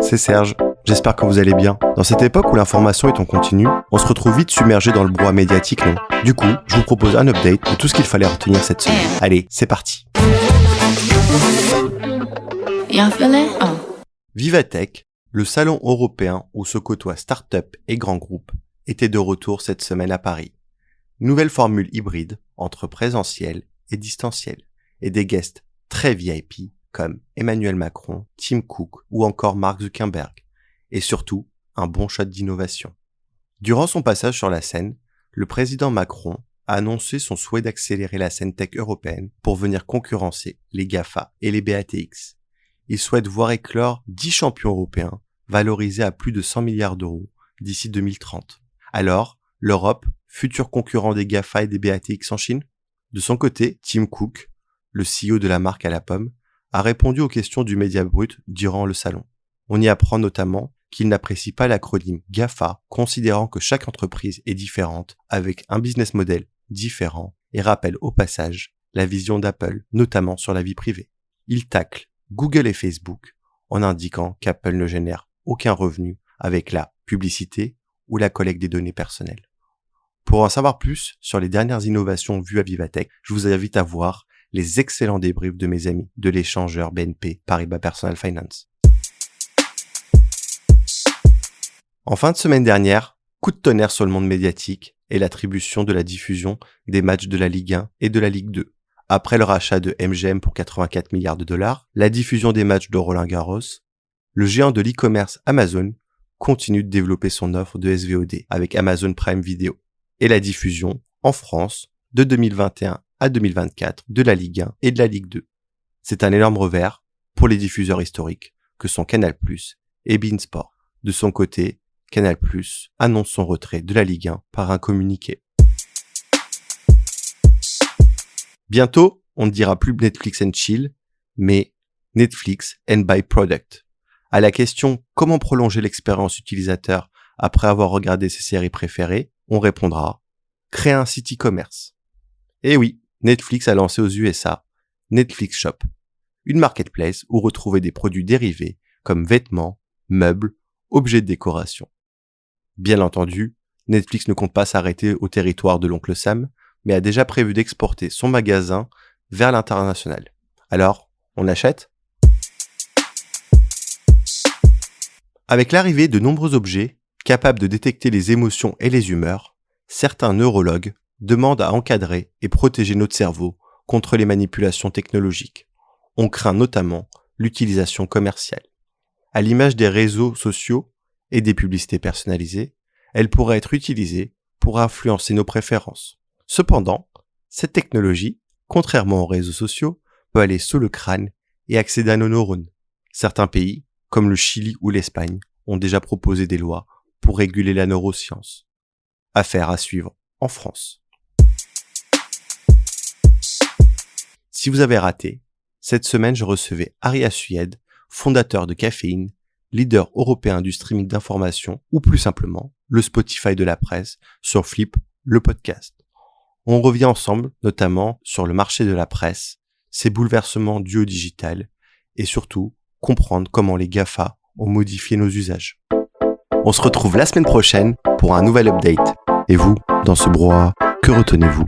c'est Serge. J'espère que vous allez bien. Dans cette époque où l'information est en continu, on se retrouve vite submergé dans le brouhaha médiatique, non ? Du coup, je vous propose un update de tout ce qu'il fallait retenir cette semaine. Allez, c'est parti. Vivatech, le salon européen où se côtoient start-up et grands groupes, était de retour cette semaine à Paris. Nouvelle formule hybride entre présentiel et distanciel, et des guests très VIP comme Emmanuel Macron, Tim Cook ou encore Mark Zuckerberg, et surtout un bon shot d'innovation. Durant son passage sur la scène, le président Macron a annoncé son souhait d'accélérer la scène tech européenne pour venir concurrencer les GAFA et les BATX. Il souhaite voir éclore 10 champions européens valorisés à plus de 100 milliards d'euros d'ici 2030. Alors, l'Europe, futur concurrent des GAFA et des BATX en Chine ? De son côté, Tim Cook, le CEO de la marque à la pomme, a répondu aux questions du Média Brut durant le salon. On y apprend notamment qu'il n'apprécie pas l'acronyme GAFA, considérant que chaque entreprise est différente, avec un business model différent, et rappelle au passage la vision d'Apple, notamment sur la vie privée. Il tacle Google et Facebook en indiquant qu'Apple ne génère aucun revenu avec la publicité ou la collecte des données personnelles. Pour en savoir plus sur les dernières innovations vues à Vivatech, je vous invite à voir les excellents débriefs de mes amis de l'échangeur BNP Paribas Personal Finance. En fin de semaine dernière, coup de tonnerre sur le monde médiatique et l'attribution de la diffusion des matchs de la Ligue 1 et de la Ligue 2. Après le rachat de MGM pour 84 milliards de dollars, la diffusion des matchs de Roland-Garros, le géant de l'e-commerce Amazon continue de développer son offre de SVOD avec Amazon Prime Video et la diffusion, en France, de 2021 à 2024 de la Ligue 1 et de la Ligue 2. C'est un énorme revers pour les diffuseurs historiques que sont Canal+ et beIN Sport. De son côté, Canal+ annonce son retrait de la Ligue 1 par un communiqué. Bientôt, on ne dira plus Netflix and Chill, mais Netflix and Buy Product. À la question « Comment prolonger l'expérience utilisateur après avoir regardé ses séries préférées ?», on répondra « Créer un site e-commerce ». Et oui, Netflix a lancé aux USA Netflix Shop, une marketplace où retrouver des produits dérivés comme vêtements, meubles, objets de décoration. Bien entendu, Netflix ne compte pas s'arrêter au territoire de l'oncle Sam, mais a déjà prévu d'exporter son magasin vers l'international. Alors, on achète ? Avec l'arrivée de nombreux objets capables de détecter les émotions et les humeurs, certains neurologues demandent à encadrer et protéger notre cerveau contre les manipulations technologiques. On craint notamment l'utilisation commerciale. À l'image des réseaux sociaux et des publicités personnalisées, elle pourrait être utilisée pour influencer nos préférences. Cependant, cette technologie, contrairement aux réseaux sociaux, peut aller sous le crâne et accéder à nos neurones. Certains pays, comme le Chili ou l'Espagne, ont déjà proposé des lois pour réguler la neuroscience. Affaire à suivre en France. Si vous avez raté, cette semaine je recevais Ari Assuyed, fondateur de Caféine, leader européen du streaming d'information, ou plus simplement, le Spotify de la presse, sur Flip, le podcast. On revient ensemble, notamment, sur le marché de la presse, ses bouleversements dus au digital, et surtout, comprendre comment les GAFA ont modifié nos usages. On se retrouve la semaine prochaine pour un nouvel update. Et vous, dans ce brouhaha, que retenez-vous ?